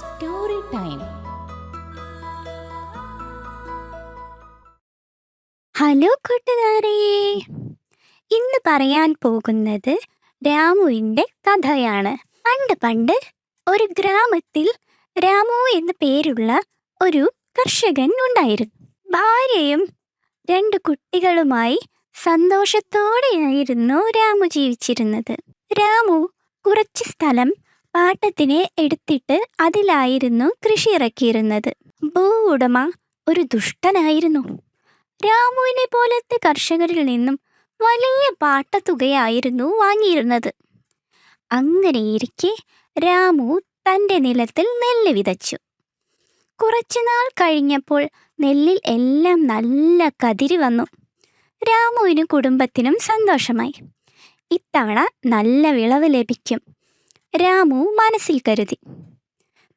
Story time. Hello കൂട്ടുകാരെ, ഇന്ന് പറയാൻ പോകുന്നത് രാമുവിൻ്റെ കഥയാണ്. പണ്ട് ഒരു ഗ്രാമത്തിൽ രാമു എന്ന പേരുള്ള ഒരു കർഷകൻ ഉണ്ടായിരുന്നു. ഭാര്യയും 2 കുട്ടികളുമായി സന്തോഷത്തോടെയായിരുന്നു രാമു ജീവിച്ചിരുന്നത്. രാമു കുറച്ച് സ്ഥലം പാട്ടത്തിന് എടുത്തിട്ട് അതിലായിരുന്നു കൃഷി ഇറക്കിയിരുന്നത്. ഭൂ ഉടമ ഒരു ദുഷ്ടനായിരുന്നു. രാമുവിനെ പോലത്തെ കർഷകരിൽ നിന്നും വലിയ പാട്ടത്തുകയായിരുന്നു വാങ്ങിയിരുന്നത്. അങ്ങനെയിരിക്കെ രാമു തൻ്റെ നിലത്തിൽ നെല്ല് വിതച്ചു. കുറച്ചുനാൾ കഴിഞ്ഞപ്പോൾ നെല്ലിൽ എല്ലാം നല്ല കതിരി വന്നു. രാമുവിനും കുടുംബത്തിനും സന്തോഷമായി. ഇത്തവണ നല്ല വിളവ് ലഭിക്കും, രാമു മനസ്സിൽ കരുതി.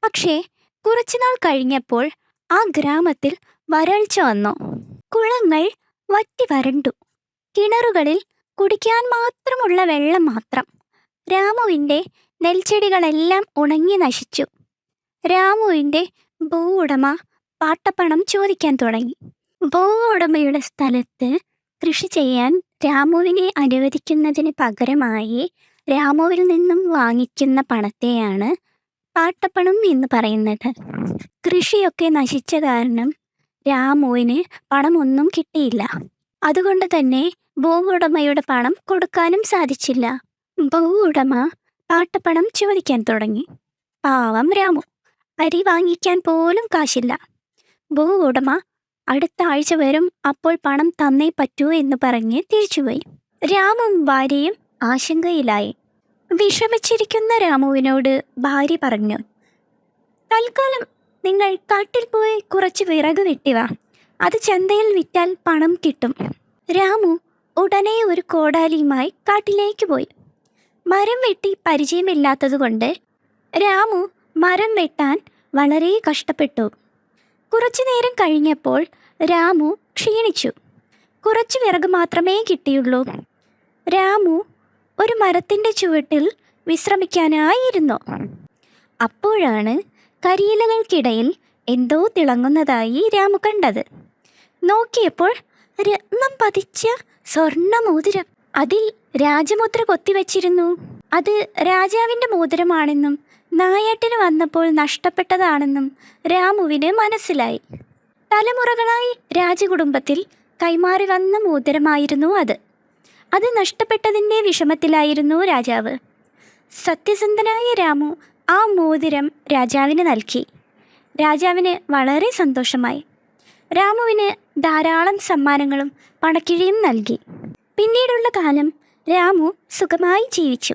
പക്ഷേ കുറച്ചുനാൾ കഴിഞ്ഞപ്പോൾ ആ ഗ്രാമത്തിൽ വരൾച്ച വന്നു. കുളങ്ങൾ വറ്റി വരണ്ടു. കിണറുകളിൽ കുടിക്കാൻ മാത്രമുള്ള വെള്ളം മാത്രം. രാമുവിൻ്റെ നെൽച്ചെടികളെല്ലാം ഉണങ്ങി നശിച്ചു. രാമുവിൻ്റെ ഭൂ ഉടമ പാട്ടപ്പണം ചോദിക്കാൻ തുടങ്ങി. ഭൂ ഉടമയുടെ സ്ഥലത്ത് കൃഷി ചെയ്യാൻ രാമുവിനെ അനുവദിക്കുന്നതിന് പകരമായി രാമുവിൽ നിന്നും വാങ്ങിക്കുന്ന പണത്തെയാണ് പാട്ടപ്പണം എന്ന് പറയുന്നത്. കൃഷിയൊക്കെ നശിച്ച കാരണം രാമുവിന് പണമൊന്നും കിട്ടിയില്ല. അതുകൊണ്ട് തന്നെ ഭൂ ഉടമയുടെ പണം കൊടുക്കാനും സാധിച്ചില്ല. ഭൂ ഉടമ പാട്ടപ്പണം ചോദിക്കാൻ തുടങ്ങി. പാവം രാമു, അരി വാങ്ങിക്കാൻ പോലും കാശില്ല. ഭൂ ഉടമ അടുത്ത ആഴ്ച വരും, അപ്പോൾ പണം തന്നേ പറ്റൂ എന്ന് പറഞ്ഞ് തിരിച്ചുപോയി. രാമുവും ഭാര്യയും ആശങ്കയിലായി. വിഷമിച്ചിരിക്കുന്ന രാമുവിനോട് ഭാര്യ പറഞ്ഞു, തൽക്കാലം നിങ്ങൾ കാട്ടിൽ പോയി കുറച്ച് വിറക് വെട്ടിവാ, അത് ചന്തയിൽ വിറ്റാൽ പണം കിട്ടും. രാമു ഉടനെ ഒരു കോടാലിയുമായി കാട്ടിലേക്ക് പോയി. മരം വെട്ടി പരിചയമില്ലാത്തതുകൊണ്ട് രാമു മരം വെട്ടാൻ വളരെ കഷ്ടപ്പെട്ടു. കുറച്ചു നേരം കഴിഞ്ഞപ്പോൾ രാമു ക്ഷീണിച്ചു. കുറച്ച് വിറക് മാത്രമേ കിട്ടിയുള്ളൂ. രാമു ഒരു മരത്തിൻ്റെ ചുവട്ടിൽ വിശ്രമിക്കാനായിരുന്നു. അപ്പോഴാണ് കരിയിലകൾക്കിടയിൽ എന്തോ തിളങ്ങുന്നതായി രാമു കണ്ടത്. നോക്കിയപ്പോൾ രത്നം പതിച്ച സ്വർണ്ണ മോതിരം. അതിൽ രാജമുദ്ര കൊത്തിവെച്ചിരുന്നു. അത് രാജാവിൻ്റെ മോതിരമാണെന്നും നായാട്ടിന് വന്നപ്പോൾ നഷ്ടപ്പെട്ടതാണെന്നും രാമുവിന് മനസ്സിലായി. തലമുറകളായി രാജകുടുംബത്തിൽ കൈമാറി വന്ന മോതിരമായിരുന്നു അത്. അത് നഷ്ടപ്പെട്ടതിൻ്റെ വിഷമത്തിലായിരുന്നു രാജാവ്. സത്യസന്ധനായ രാമു ആ മോതിരം രാജാവിന് നൽകി. രാജാവിന് വളരെ സന്തോഷമായി. രാമുവിന് ധാരാളം സമ്മാനങ്ങളും പണക്കിഴിയും നൽകി. പിന്നീടുള്ള കാലം രാമു സുഖമായി ജീവിച്ചു.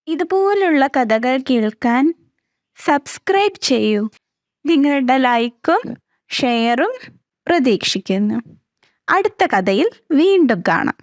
ഇതുപോലുള്ള കഥകൾ കേൾക്കാൻ സബ്സ്ക്രൈബ് ചെയ്യൂ. നിങ്ങളുടെ ലൈക്കും ഷെയറും പ്രതീക്ഷിക്കുന്നു. അടുത്ത കഥയിൽ വീണ്ടും കാണാം.